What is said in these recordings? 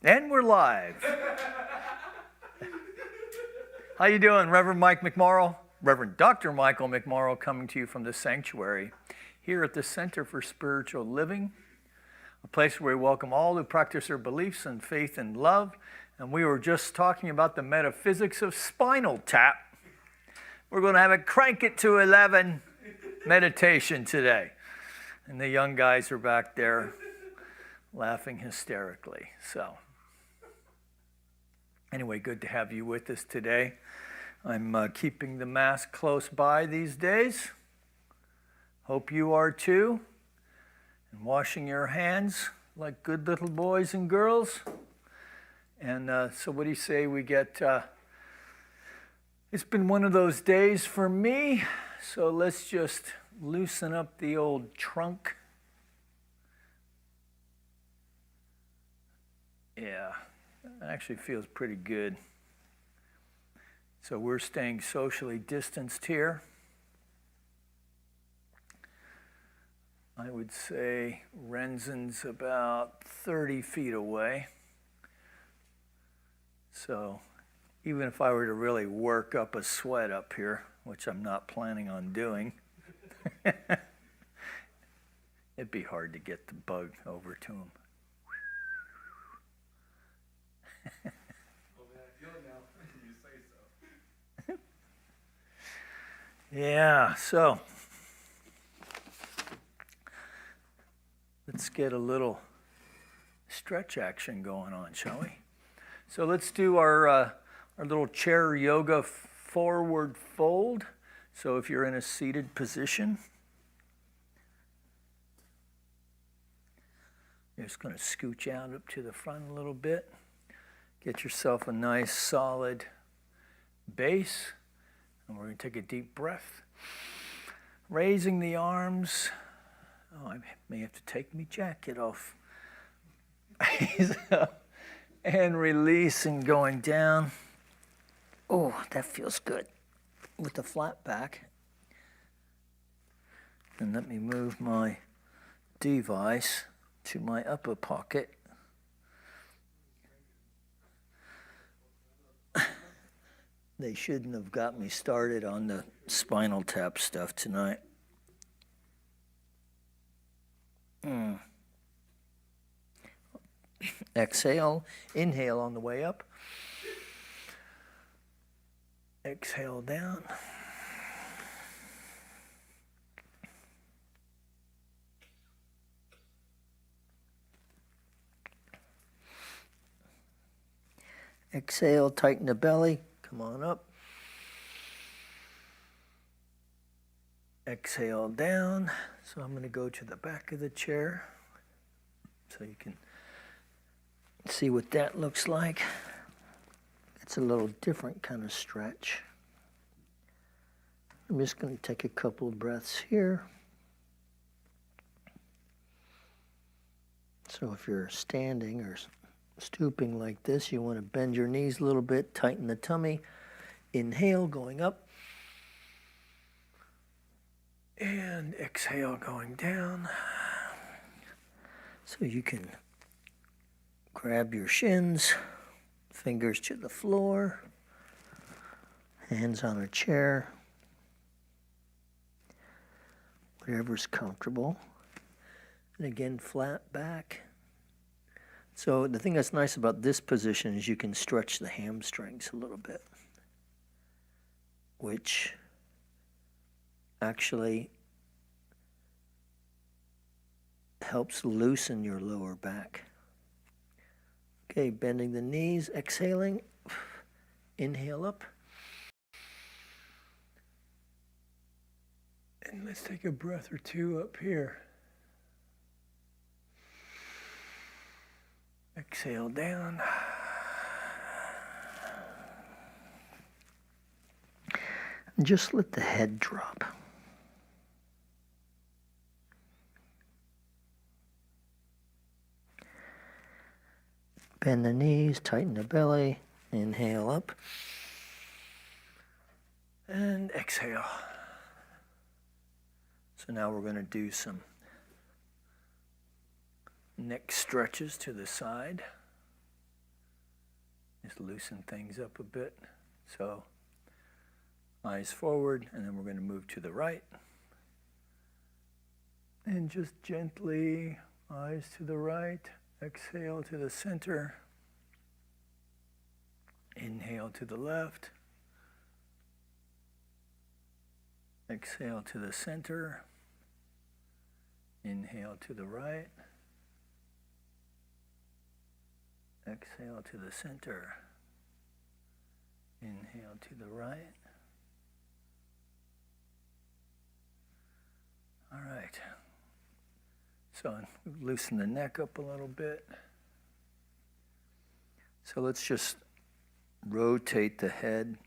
And we're live. How you doing, Reverend Mike McMorrow? Reverend Dr. Michael McMorrow coming to you from the sanctuary here at the Center for Spiritual Living, a place where we welcome all who practice their beliefs and faith and love. And we were just talking about the metaphysics of spinal tap. We're going to have a crank it to 11 meditation today. And the young guys are back there laughing hysterically. So anyway, good to have you with us today. I'm keeping the mask close by these days. Hope you are too. And washing your hands like good little boys and girls. And so what do you say we get... it's been one of those days for me, so let's just loosen up the old trunk. Yeah, it actually feels pretty good. So we're staying socially distanced here. I would say Renzen's about 30 feet away. So even if I were to really work up a sweat up here, which I'm not planning on doing, it'd be hard to get the bug over to him. Yeah, so let's get a little stretch action going on, shall we? So let's do our little chair yoga forward fold. So if you're in a seated position, you're just going to scooch out up to the front a little bit. Get yourself a nice solid base. And we're going to take a deep breath. Raising the arms. Oh, I may have to take my jacket off. And releasing, going down. Oh, that feels good. With the flat back. And let me move my device to my upper pocket. They shouldn't have got me started on the spinal tap stuff tonight. Exhale, inhale on the way up. Exhale down. Exhale, tighten the belly. Come on up. Exhale down. So I'm going to go to the back of the chair so you can see what that looks like. It's a little different kind of stretch. I'm just going to take a couple of breaths here. So if you're standing or stooping like this, you want to bend your knees a little bit, tighten the tummy. Inhale, going up. And exhale, going down. So you can grab your shins, fingers to the floor, hands on a chair, whatever's comfortable. And again, flat back. So the thing that's nice about this position is you can stretch the hamstrings a little bit, which actually helps loosen your lower back. Okay, bending the knees, exhaling, inhale up. And let's take a breath or two up here. Exhale down. And just let the head drop. Bend the knees, tighten the belly, inhale up. And exhale. So now we're going to do some neck stretches to the side. Just loosen things up a bit. So eyes forward, and then we're going to move to the right. And just gently, eyes to the right, exhale to the center. Inhale to the left. Exhale to the center. Inhale to the right. Exhale to the center. Inhale to the right. All right. So loosen the neck up a little bit. So let's just rotate the head.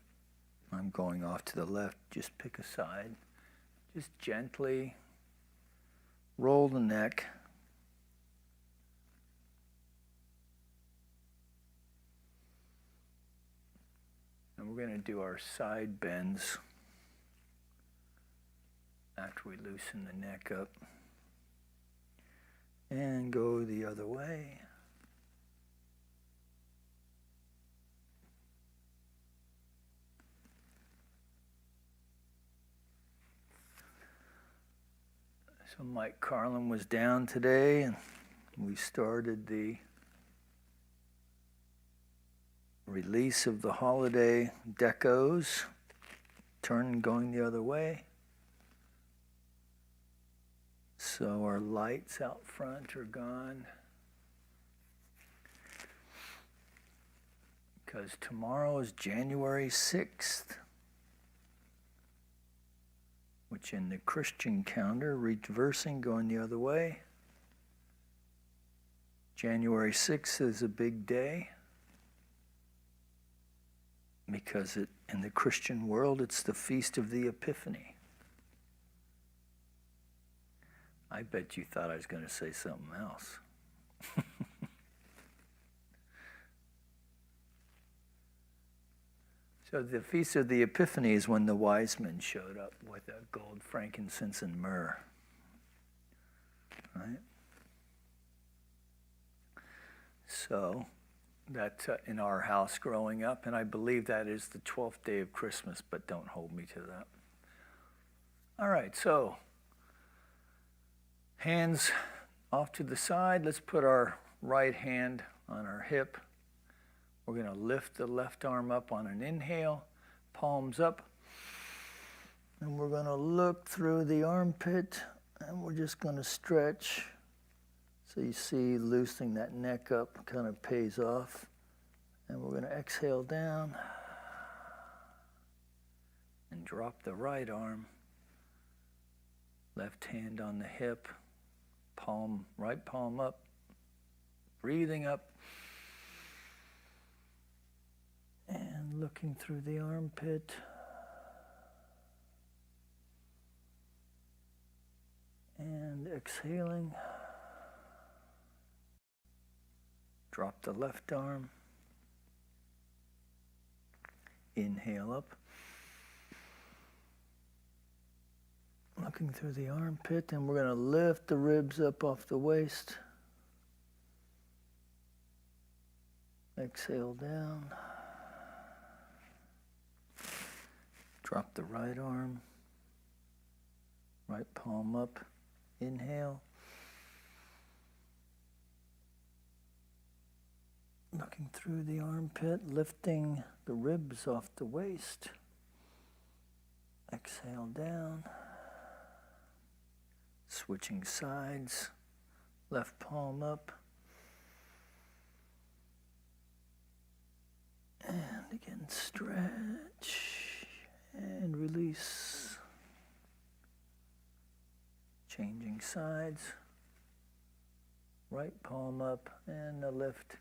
I'm going off to the left. Just pick a side. Just gently roll the neck. And we're going to do our side bends after we loosen the neck up. And go the other way. So Mike Carlin was down today, and we started the release of the holiday decos, turn going the other way. So our lights out front are gone. Because tomorrow is January 6th. Which in the Christian calendar, reversing, going the other way. January 6th is a big day because in the Christian world, it's the feast of the Epiphany. I bet you thought I was going to say something else. So the Feast of the Epiphany is when the wise men showed up with gold, frankincense, and myrrh. Right? So that's in our house growing up, and I believe that is the 12th day of Christmas, but don't hold me to that. All right, so hands off to the side. Let's put our right hand on our hip. We're going to lift the left arm up on an inhale, palms up, and we're going to look through the armpit, and we're just going to stretch. So you see loosening that neck up kind of pays off. And we're going to exhale down and drop the right arm, left hand on the hip, right palm up, breathing up. And looking through the armpit. And exhaling. Drop the left arm. Inhale up. Looking through the armpit, and we're going to lift the ribs up off the waist. Exhale down. Drop the right arm, right palm up, inhale. Looking through the armpit, lifting the ribs off the waist. Exhale down. Switching sides, left palm up. And again, stretch. And release. Changing sides. Right palm up and a lift.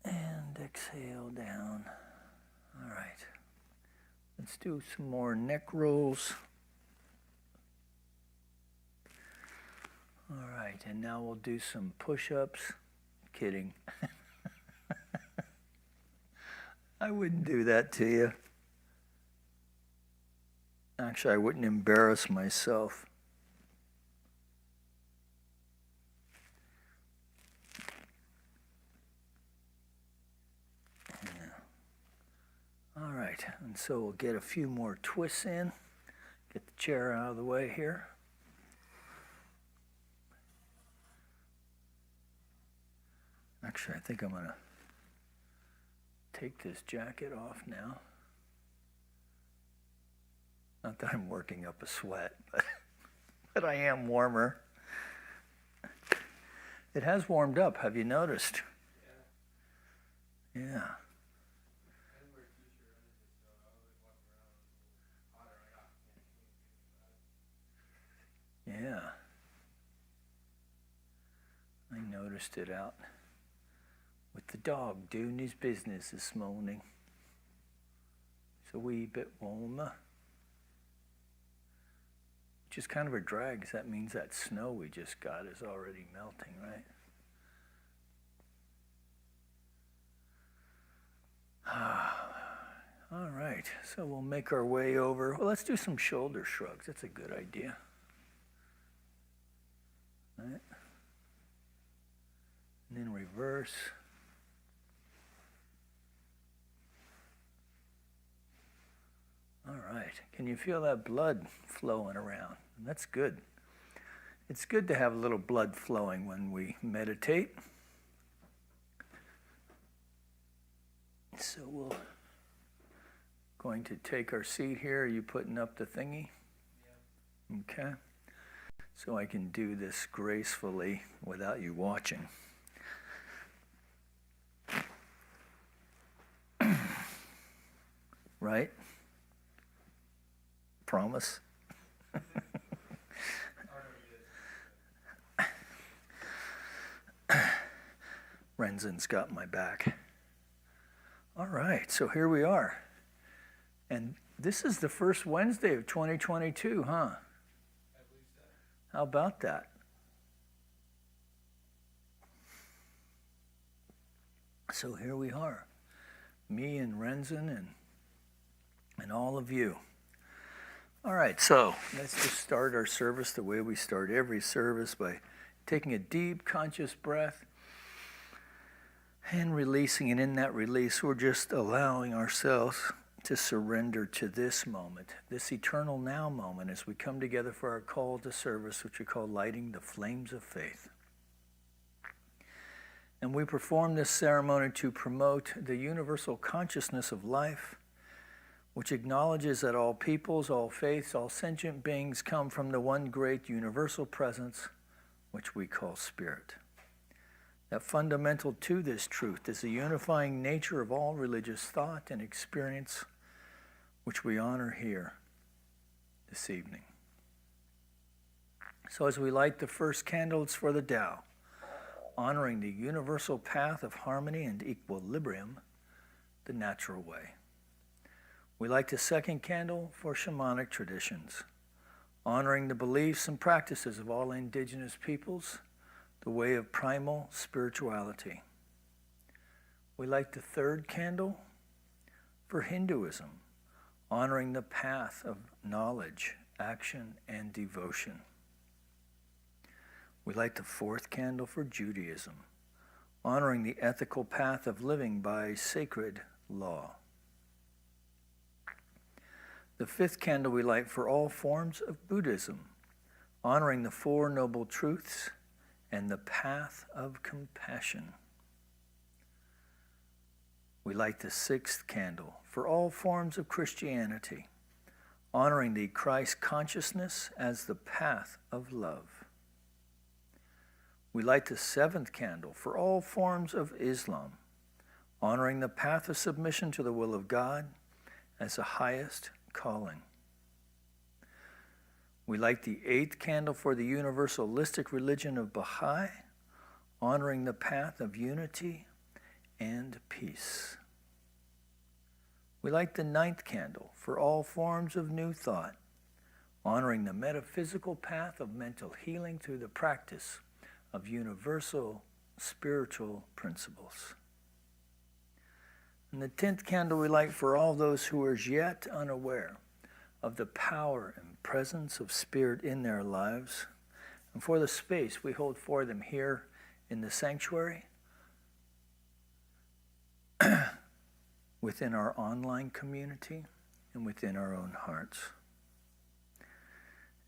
And exhale down. All right. Let's do some more neck rolls. All right, and now we'll do some push-ups. Kidding. I wouldn't do that to you. Actually, I wouldn't embarrass myself. and so we'll get a few more twists in. Get the chair out of the way here. Actually, I think I'm going to take this jacket off now. Not that I'm working up a sweat, but I am warmer. It has warmed up. Have you noticed? Yeah. Yeah. I noticed it out with the dog doing his business this morning. It's a wee bit warmer. Which is kind of a drag, because that means that snow we just got is already melting, right? All right, so we'll make our way over. Well, let's do some shoulder shrugs. That's a good idea. Right. And then reverse. All right. Can you feel that blood flowing around? That's good. It's good to have a little blood flowing when we meditate. So we're going to take our seat here. Are you putting up the thingy? Yeah. Okay. So I can do this gracefully without you watching. Right? Promise? Renzen's got my back. All right, so here we are. And this is the first Wednesday of 2022, huh? How about that? So here we are, me and Renzen and all of you. All right, so let's just start our service the way we start every service, by taking a deep conscious breath and releasing. And in that release, we're just allowing ourselves to surrender to this moment, this eternal now moment, as we come together for our call to service, which we call lighting the flames of faith. And we perform this ceremony to promote the universal consciousness of life, which acknowledges that all peoples, all faiths, all sentient beings come from the one great universal presence, which we call spirit. That fundamental to this truth is the unifying nature of all religious thought and experience, which we honor here this evening. So as we light the first candle, it's for the Tao, honoring the universal path of harmony and equilibrium, the natural way. We light the second candle for shamanic traditions, honoring the beliefs and practices of all indigenous peoples, the way of primal spirituality. We light the third candle for Hinduism, honoring the path of knowledge, action, and devotion. We light the fourth candle for Judaism, honoring the ethical path of living by sacred law. The fifth candle we light for all forms of Buddhism, honoring the Four Noble Truths and the path of compassion. We light the sixth candle for all forms of Christianity, honoring the Christ consciousness as the path of love. We light the seventh candle for all forms of Islam, honoring the path of submission to the will of God as the highest calling. We light the eighth candle for the universalistic religion of Baha'i, honoring the path of unity and peace. We light the ninth candle for all forms of new thought, honoring the metaphysical path of mental healing through the practice of universal spiritual principles. And the 10th candle we light for all those who are as yet unaware of the power and presence of Spirit in their lives, and for the space we hold for them here in the sanctuary, within our online community and within our own hearts.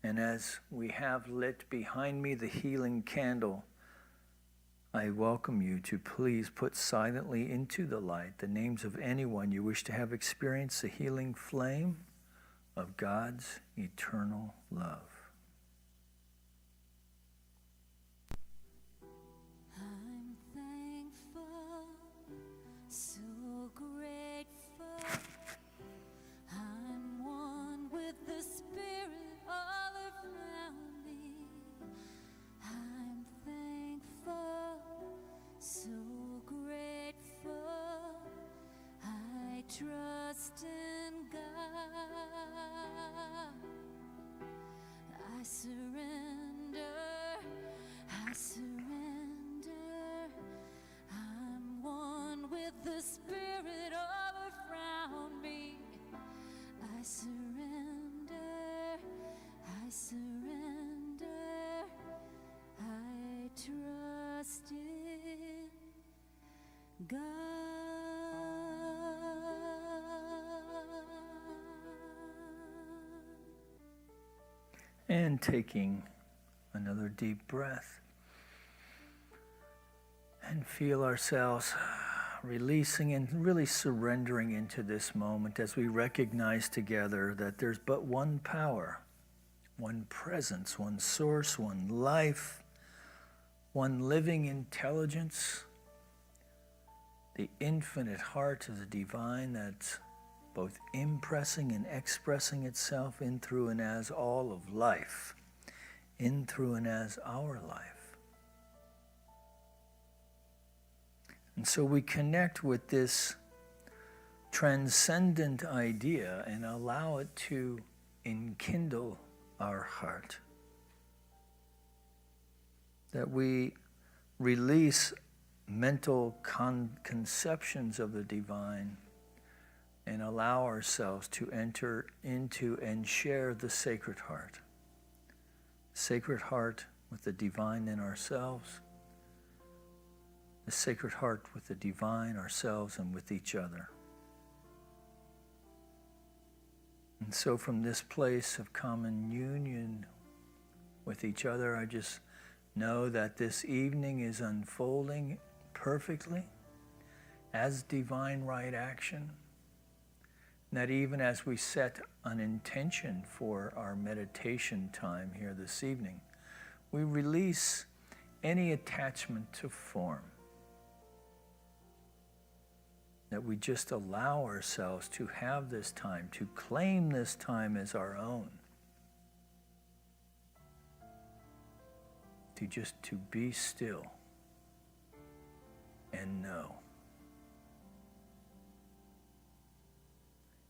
And as we have lit behind me the healing candle, I welcome you to please put silently into the light the names of anyone you wish to have experienced the healing flame of God's eternal love. I'm thankful, so grateful. I'm one with the Spirit all around me. I'm thankful, so grateful. I trust in God. I surrender. I'm one with the Spirit all around me. I surrender. I trust in God. And taking another deep breath. And feel ourselves releasing and really surrendering into this moment as we recognize together that there's but one power, one presence, one source, one life, one living intelligence, the infinite heart of the divine that's both impressing and expressing itself in, through, and as all of life, in, through, and as our life. And so we connect with this transcendent idea and allow it to enkindle our heart. That we release mental conceptions of the divine and allow ourselves to enter into and share the Sacred Heart. Sacred Heart with the divine in ourselves, the Sacred Heart with the divine, ourselves, and with each other. And so from this place of common union with each other, I just know that this evening is unfolding perfectly as divine right action. And that even as we set an intention for our meditation time here this evening, we release any attachment to form. That we just allow ourselves to have this time, to claim this time as our own. To be still and know.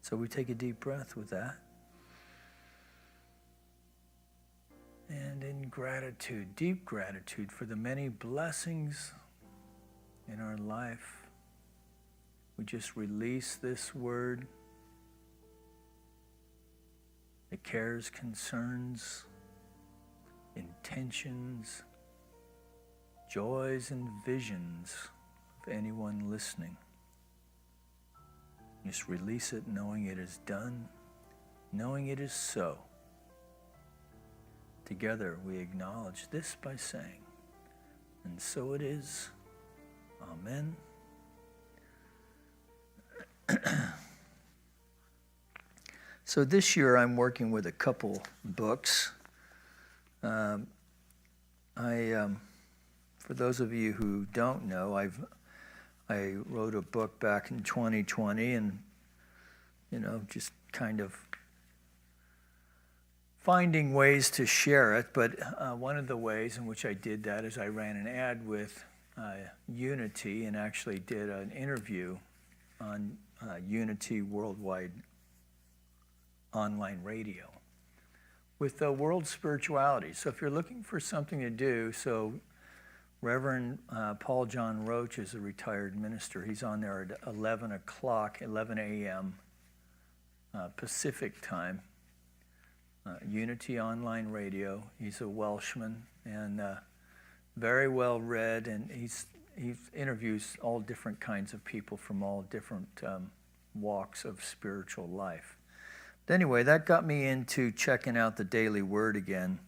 So we take a deep breath with that. And in gratitude, deep gratitude for the many blessings in our life, we just release this word, the cares, concerns, intentions, joys, and visions of anyone listening. Just release it, knowing it is done, knowing it is so. Together we acknowledge this by saying, and so it is. Amen. So this year I'm working with a couple books. For those of you who don't know, I wrote a book back in 2020, and just kind of finding ways to share it. But one of the ways in which I did that is I ran an ad with Unity and actually did an interview on Unity Worldwide Online Radio with the World Spirituality. So if you're looking for something to do, so Reverend Paul John Roach is a retired minister. He's on there at 11 a.m. Pacific time. Unity Online Radio. He's a Welshman and very well read, and he interviews all different kinds of people from all different walks of spiritual life. But anyway, that got me into checking out the Daily Word again,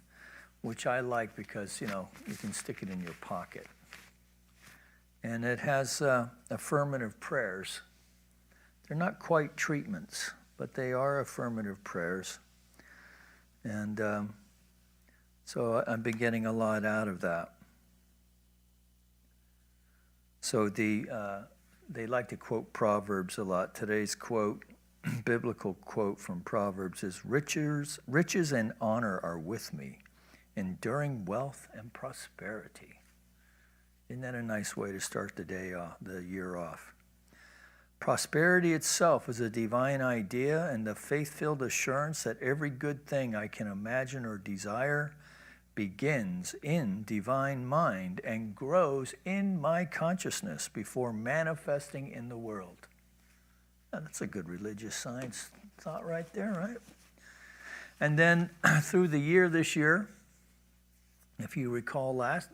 which I like because, you can stick it in your pocket. And it has affirmative prayers. They're not quite treatments, but they are affirmative prayers. And so I've been getting a lot out of that. So they like to quote Proverbs a lot. Today's quote, biblical quote from Proverbs is, riches and honor are with me, enduring wealth and prosperity. Isn't that a nice way to start the year off? Prosperity itself is a divine idea and the faith-filled assurance that every good thing I can imagine or desire begins in divine mind and grows in my consciousness before manifesting in the world. Now, that's a good religious science thought right there, right? And then through the year this year, if you recall last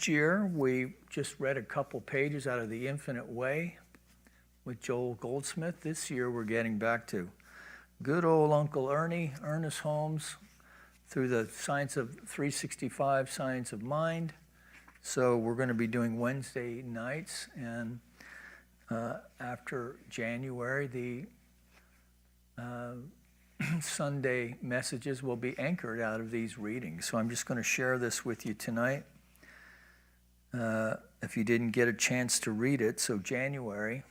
year, we just read a couple pages out of The Infinite Way with Joel Goldsmith. This year, we're getting back to good old Uncle Ernie, Ernest Holmes, through the Science of 365, Science of Mind. So we're going to be doing Wednesday nights, and after January, the Sunday messages will be anchored out of these readings. So I'm just going to share this with you tonight. If you didn't get a chance to read it, so January,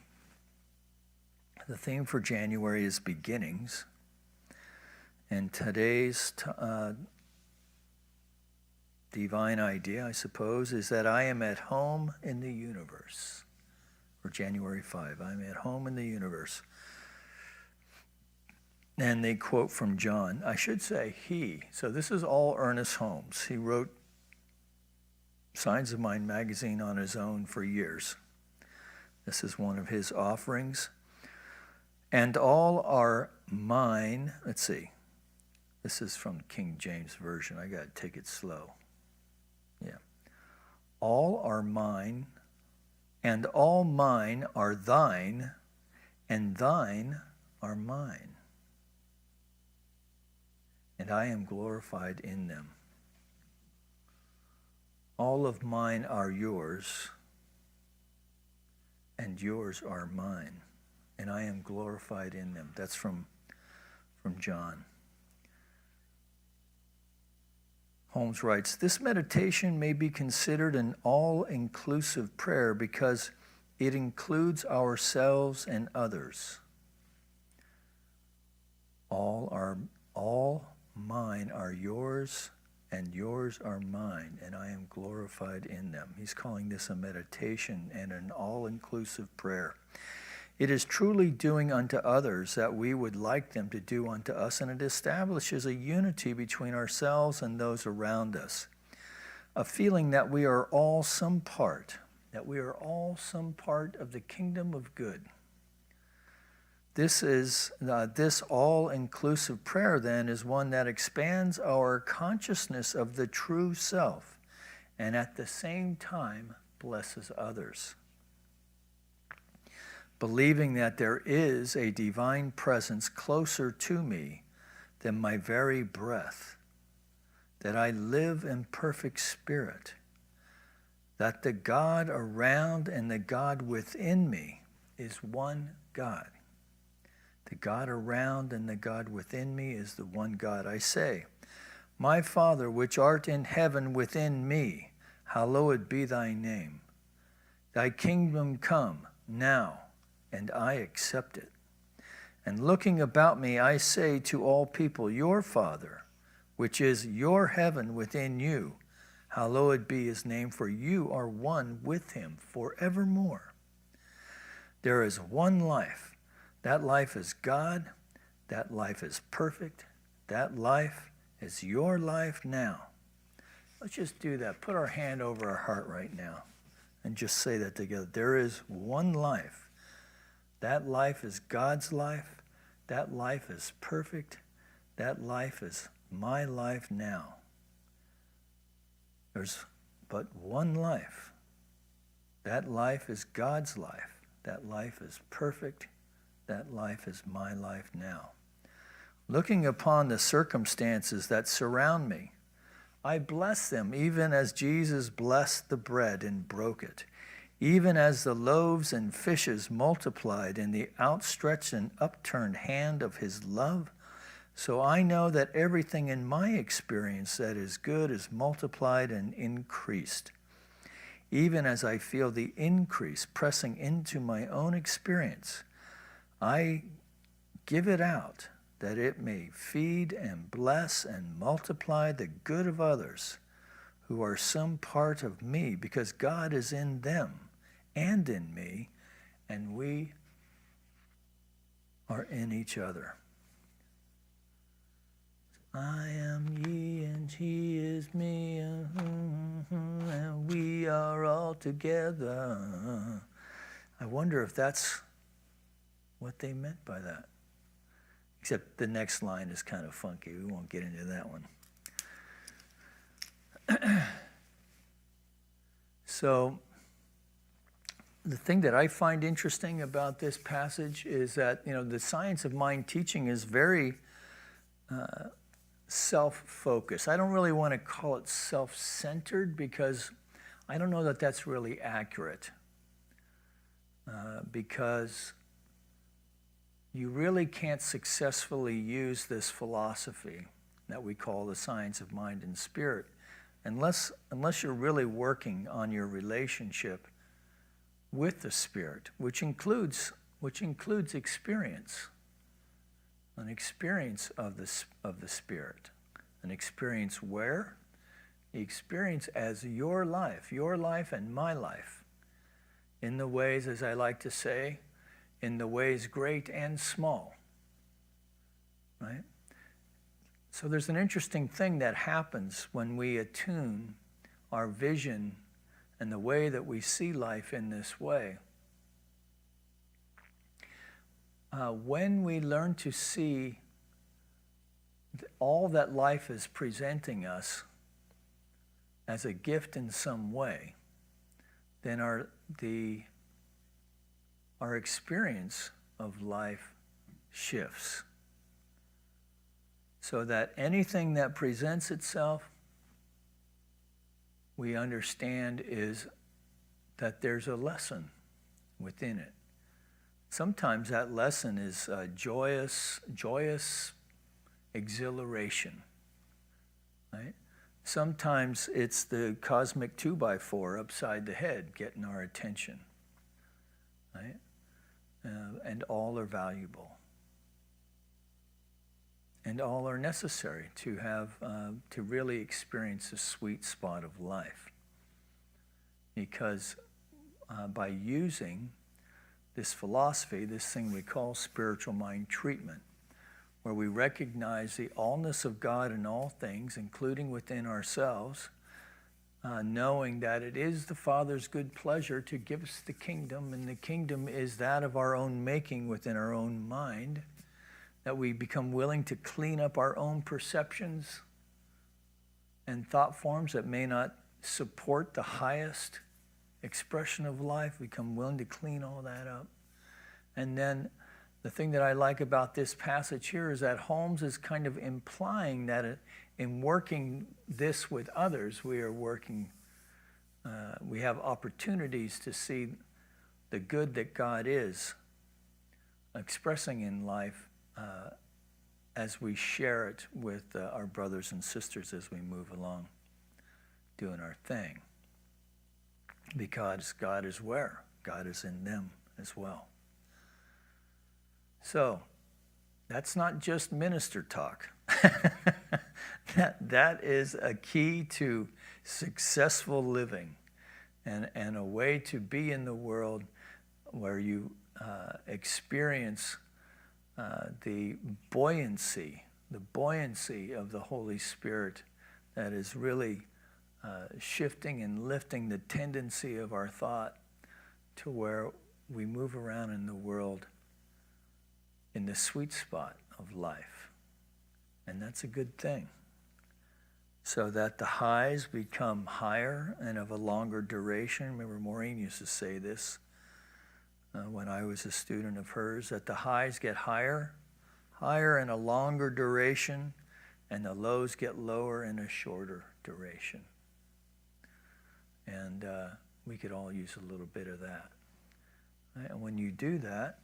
the theme for January is beginnings. And today's divine idea, I suppose, is that I am at home in the universe. Or January 5, I'm at home in the universe. And they quote from John. I should say he. So this is all Ernest Holmes. He wrote Signs of Mind magazine on his own for years. This is one of his offerings. And all are mine. Let's see. This is from King James Version. I got to take it slow. Yeah. All are mine, and all mine are thine, and thine are mine. And I am glorified in them. All of mine are yours, and yours are mine, and I am glorified in them. That's from John. Holmes writes, this meditation may be considered an all-inclusive prayer because it includes ourselves and others. All mine are yours, and yours are mine, and I am glorified in them. He's calling this a meditation and an all-inclusive prayer. It is truly doing unto others that we would like them to do unto us, and it establishes a unity between ourselves and those around us. A feeling that we are all some part of the kingdom of good. This all-inclusive prayer, then, is one that expands our consciousness of the true self and at the same time blesses others. Believing that there is a divine presence closer to me than my very breath, that I live in perfect spirit, that the God around and the God within me is one God. The God around and the God within me is the one God. I say, my Father, which art in heaven within me, hallowed be thy name. Thy kingdom come now, and I accept it. And looking about me, I say to all people, your Father, which is your heaven within you, hallowed be his name, for you are one with him forevermore. There is one life. That life is God. That life is perfect. That life is your life now. Let's just do that. Put our hand over our heart right now and just say that together. There is one life. That life is God's life. That life is perfect. That life is my life now. There's but one life. That life is God's life. That life is perfect. That life is my life now. Looking upon the circumstances that surround me, I bless them even as Jesus blessed the bread and broke it, even as the loaves and fishes multiplied in the outstretched and upturned hand of his love. So I know that everything in my experience that is good is multiplied and increased. Even as I feel the increase pressing into my own experience, I give it out that it may feed and bless and multiply the good of others who are some part of me, because God is in them and in me, and we are in each other. I am ye and he is me, and we are all together. I wonder if that's what they meant by that. Except the next line is kind of funky. We won't get into that one. So the thing that I find interesting about this passage is that, the science of mind teaching is very self-focused. I don't really want to call it self-centered, because I don't know that that's really accurate. Because you really can't successfully use this philosophy that we call the science of mind and spirit unless you're really working on your relationship with the Spirit, which includes experience, an experience of the Spirit, an experience where? The experience as your life and my life, in the ways, as I like to say, in the ways great and small, right? So there's an interesting thing that happens when we attune our vision and the way that we see life in this way. When we learn to see all that life is presenting us as a gift in some way, then our experience of life shifts. So that anything that presents itself, we understand is that there's a lesson within it. Sometimes that lesson is joyous exhilaration, right? Sometimes it's the cosmic 2x4 upside the head getting our attention, right? And all are valuable. And all are necessary to have, to really experience the sweet spot of life. Because by using this philosophy, this thing we call spiritual mind treatment, where we recognize the allness of God in all things, including within ourselves, knowing that it is the Father's good pleasure to give us the kingdom, and the kingdom is that of our own making within our own mind, that we become willing to clean up our own perceptions and thought forms that may not support the highest expression of life. We become willing to clean all that up. And then the thing that I like about this passage here is that Holmes is kind of implying that in working this with others, we are working, we have opportunities to see the good that God is expressing in life as we share it with our brothers and sisters as we move along doing our thing. Because God is where? God is in them as well. So, that's not just minister talk. That is a key to successful living and a way to be in the world where you experience the buoyancy of the Holy Spirit that is really shifting and lifting the tendency of our thought to where we move around in the world in the sweet spot of life. And that's a good thing. So that the highs become higher and of a longer duration. Remember, Maureen used to say this. when I was a student of hers, that the highs get higher, higher in a longer duration, and the lows get lower in a shorter duration. And we could all use a little bit of that. Right? And when you do that,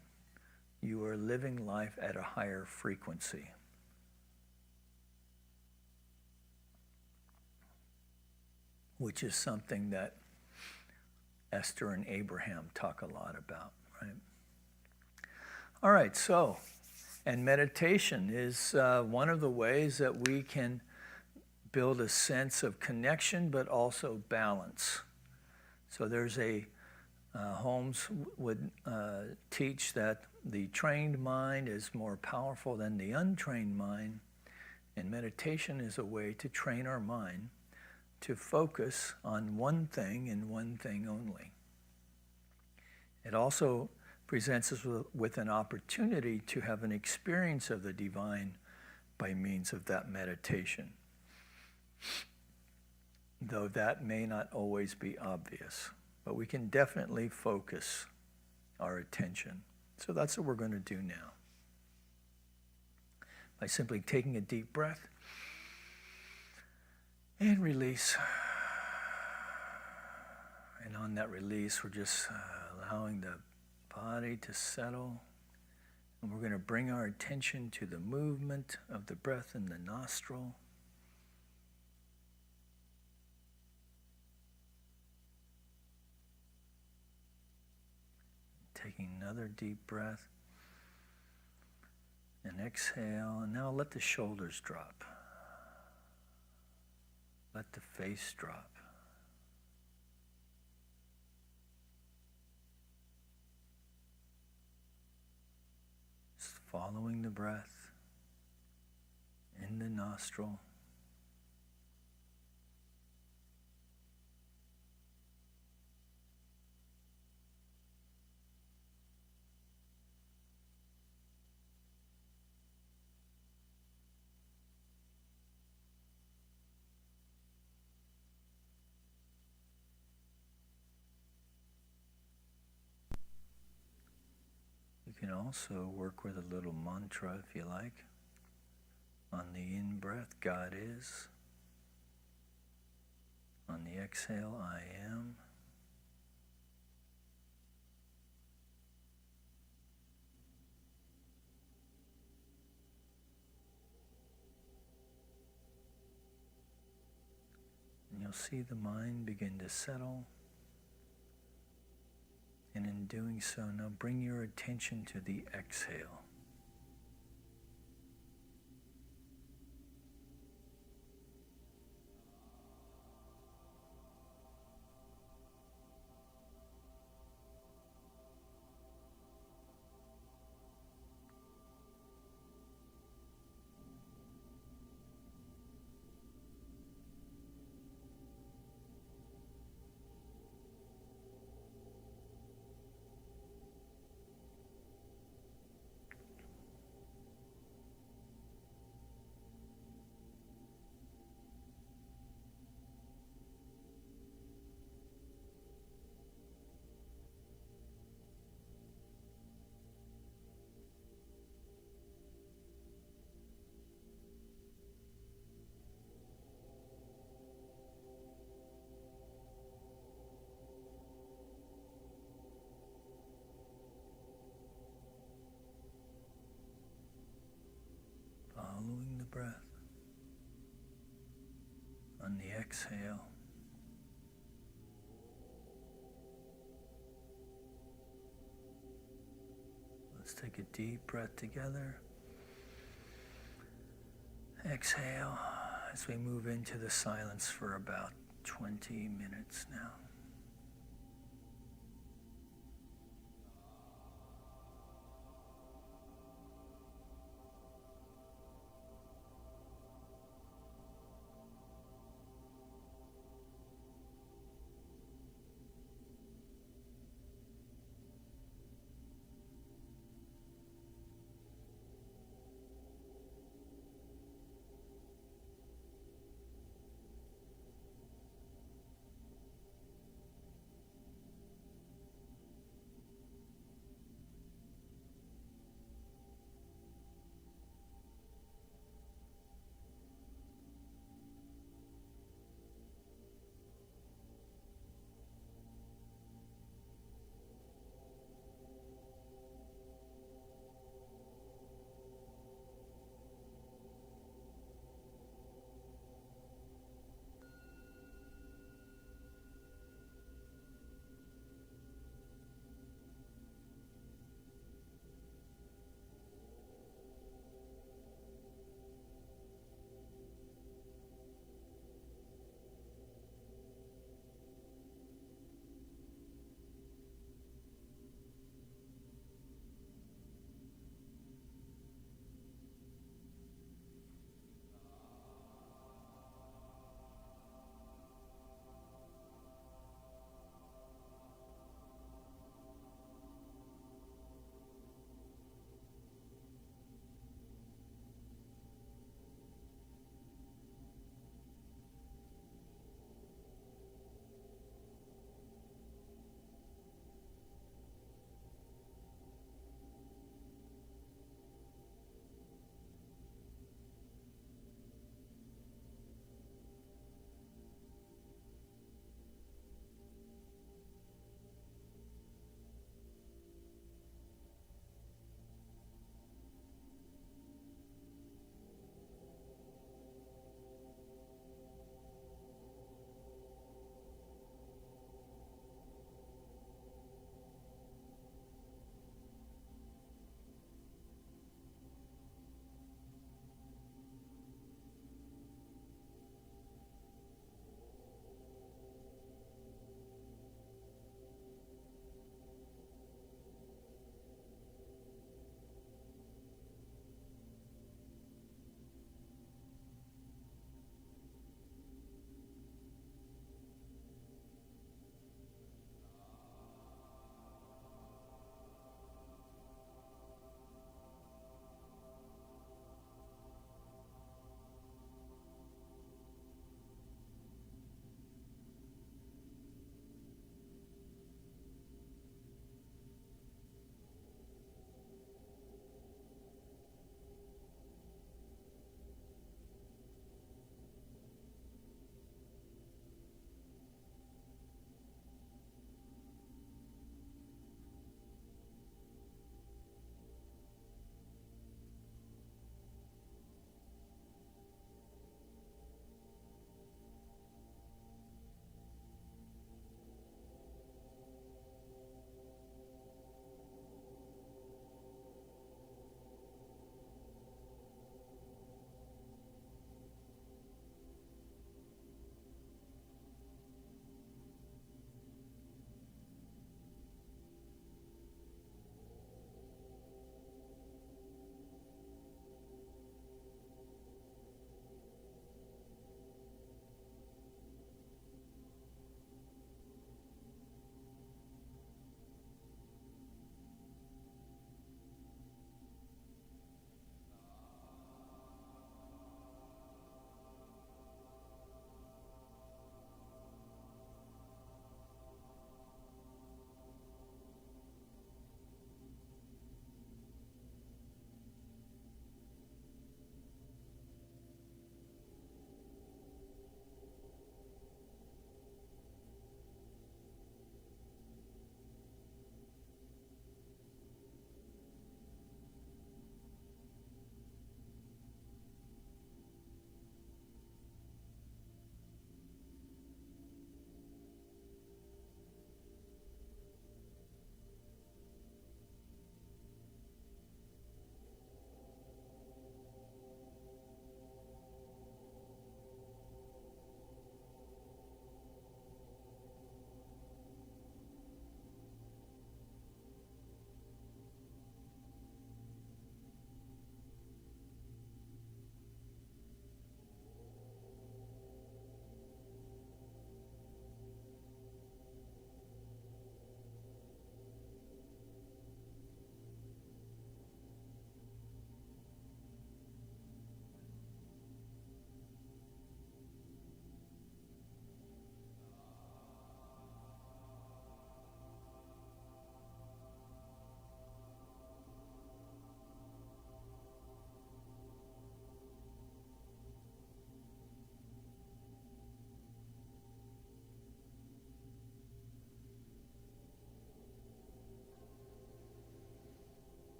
you are living life at a higher frequency. Which is something that Esther and Abraham talk a lot about, right? All right, so, and meditation is one of the ways that we can build a sense of connection, but also balance. So there's Holmes would teach that the trained mind is more powerful than the untrained mind, and meditation is a way to train our mind to focus on one thing and one thing only. It also presents us with an opportunity to have an experience of the divine by means of that meditation, though that may not always be obvious. But we can definitely focus our attention. So that's what we're going to do now. By simply taking a deep breath and release. And on that release, we're just allowing the body to settle. And we're going to bring our attention to the movement of the breath in the nostril. Taking another deep breath. And exhale. And now let the shoulders drop. Let the face drop. Just following the breath in the nostril. You can also work with a little mantra if you like. On the in-breath, God is. On the exhale, I am. And you'll see the mind begin to settle. And in doing so, now bring your attention to the exhale. Following the breath. On the exhale. Let's take a deep breath together. Exhale as we move into the silence for about 20 minutes now.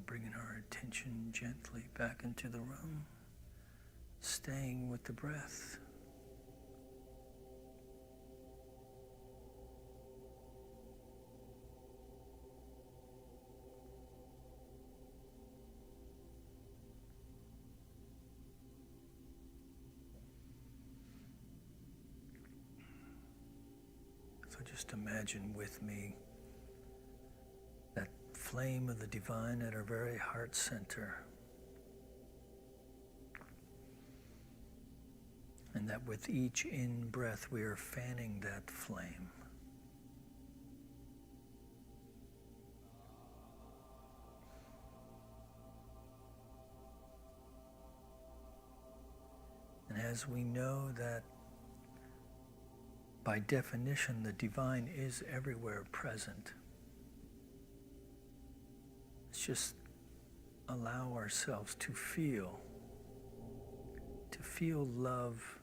bringing our attention gently back into the room, staying with the breath. So just imagine with me that flame of the divine at our very heart center. And that with each in-breath we are fanning that flame. And as we know that by definition the divine is everywhere present, let's just allow ourselves to feel love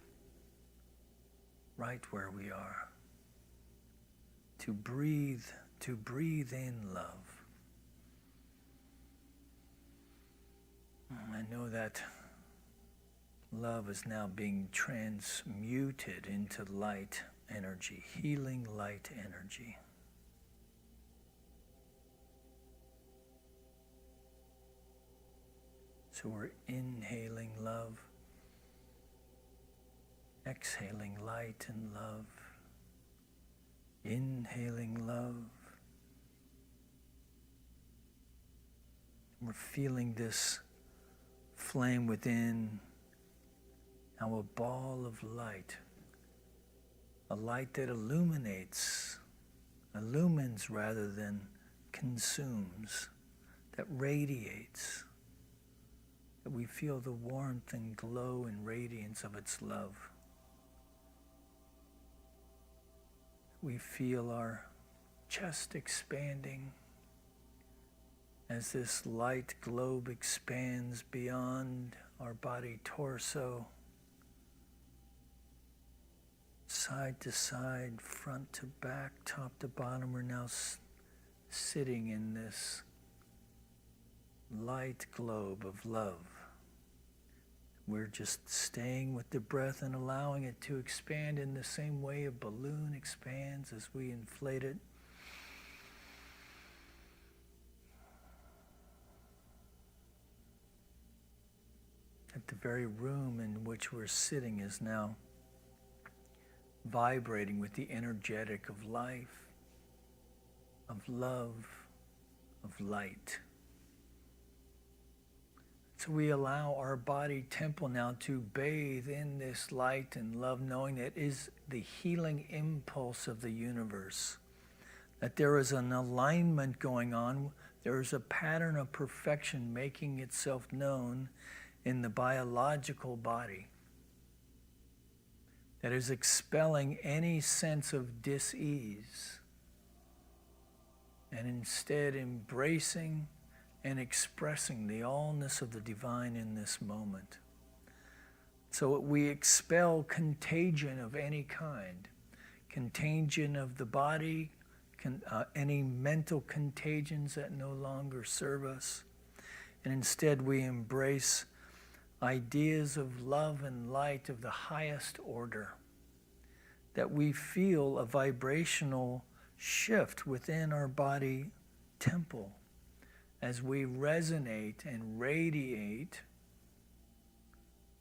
right where we are, to breathe in love. I know that love is now being transmuted into light energy, healing light energy. So we're inhaling love, exhaling light and love, inhaling love. We're feeling this flame within, now a ball of light, a light that illumines rather than consumes, that radiates, that we feel the warmth and glow and radiance of its love. We feel our chest expanding as this light globe expands beyond our body torso, side to side, front to back, top to bottom. We're now sitting in this light globe of love. We're just staying with the breath and allowing it to expand in the same way a balloon expands as we inflate it. That the very room in which we're sitting is now vibrating with the energetic of life, of love, of light. So we allow our body temple now to bathe in this light and love, knowing that it is the healing impulse of the universe, that there is an alignment going on, there is a pattern of perfection making itself known in the biological body that is expelling any sense of dis-ease and instead embracing and expressing the allness of the divine in this moment. So we expel contagion of any kind, contagion of the body, any mental contagions that no longer serve us, and instead we embrace ideas of love and light of the highest order, that we feel a vibrational shift within our body temple as we resonate and radiate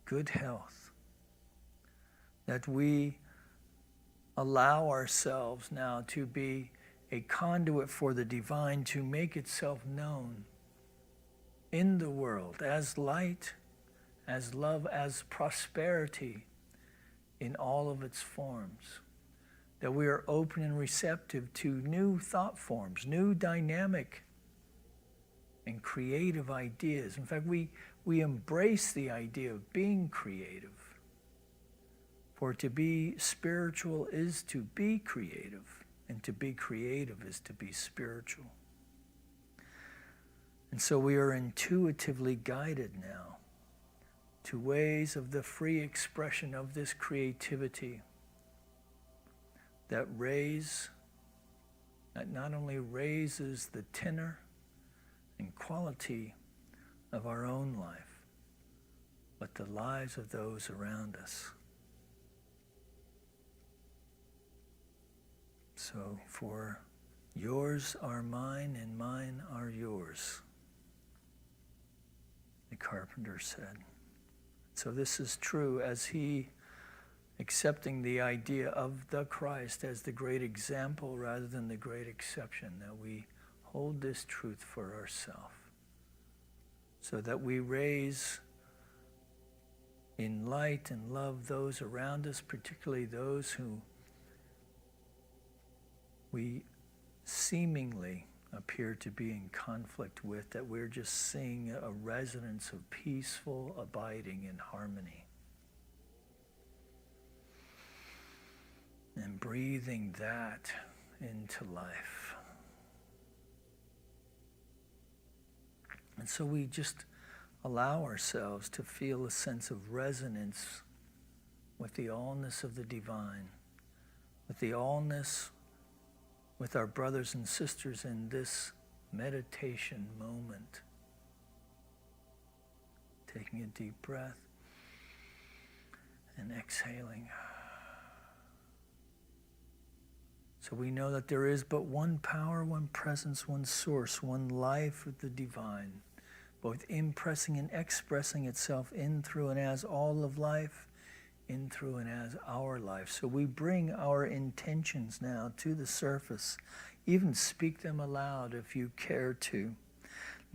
good health, that we allow ourselves now to be a conduit for the divine to make itself known in the world as light, as love, as prosperity in all of its forms. That we are open and receptive to new thought forms, new dynamic and creative ideas. In fact, we embrace the idea of being creative. For to be spiritual is to be creative, and to be creative is to be spiritual. And so we are intuitively guided now to ways of the free expression of this creativity that not only raises the tenor and quality of our own life, but the lives of those around us. So for yours are mine and mine are yours, the carpenter said. So this is true as he, accepting the idea of the Christ as the great example rather than the great exception, that we hold this truth for ourselves, so that we raise in light and love those around us, particularly those who we seemingly appear to be in conflict with, that we're just seeing a resonance of peaceful abiding in harmony. And breathing that into life. And so we just allow ourselves to feel a sense of resonance with the allness of the divine, with the allness with our brothers and sisters in this meditation moment. Taking a deep breath and exhaling. So we know that there is but one power, one presence, one source, one life of the divine, both impressing and expressing itself in, through, and as all of life, in, through, and as our life. So we bring our intentions now to the surface, even speak them aloud if you care to,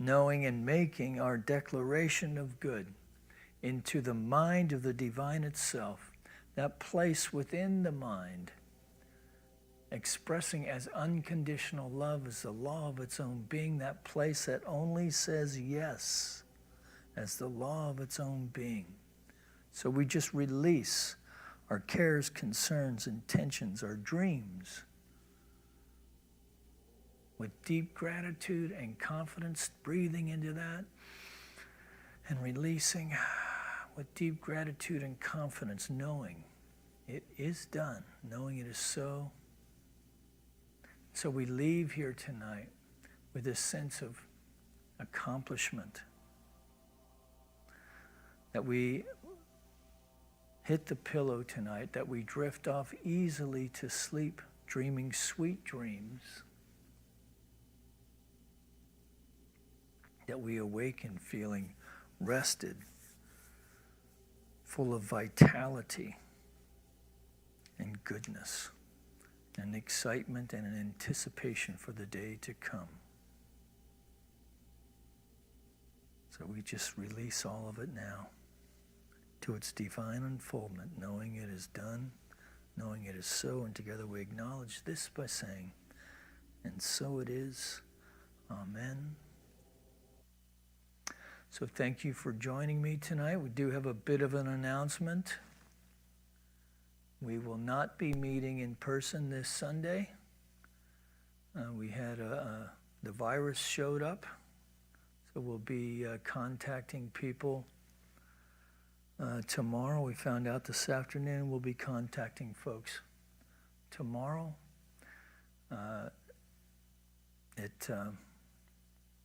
knowing and making our declaration of good into the mind of the divine itself, that place within the mind, expressing as unconditional love as the law of its own being, that place that only says yes as the law of its own being. So we just release our cares, concerns, intentions, our dreams with deep gratitude and confidence, breathing into that and releasing with deep gratitude and confidence, knowing it is done, knowing it is so. So we leave here tonight with this sense of accomplishment, that we hit the pillow tonight, that we drift off easily to sleep, dreaming sweet dreams, that we awaken feeling rested, full of vitality and goodness and excitement and an anticipation for the day to come. So we just release all of it now to its divine unfoldment, knowing it is done, knowing it is so, and together we acknowledge this by saying, and so it is. Amen. So thank you for joining me tonight. We do have a bit of an announcement. We will not be meeting in person this Sunday. We had the virus showed up, so we'll be contacting people tomorrow. We found out this afternoon. We'll be contacting folks tomorrow.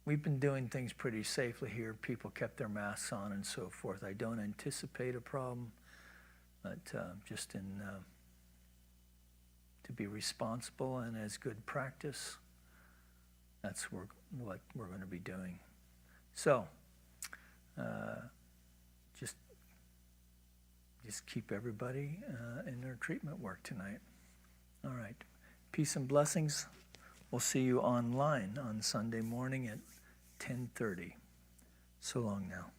We've been doing things pretty safely here. People kept their masks on and so forth. I don't anticipate a problem, but just to be responsible and as good practice, that's what we're going to be doing. So just keep everybody in their treatment work tonight. All right. Peace and blessings. We'll see you online on Sunday morning at 10:30. So long now.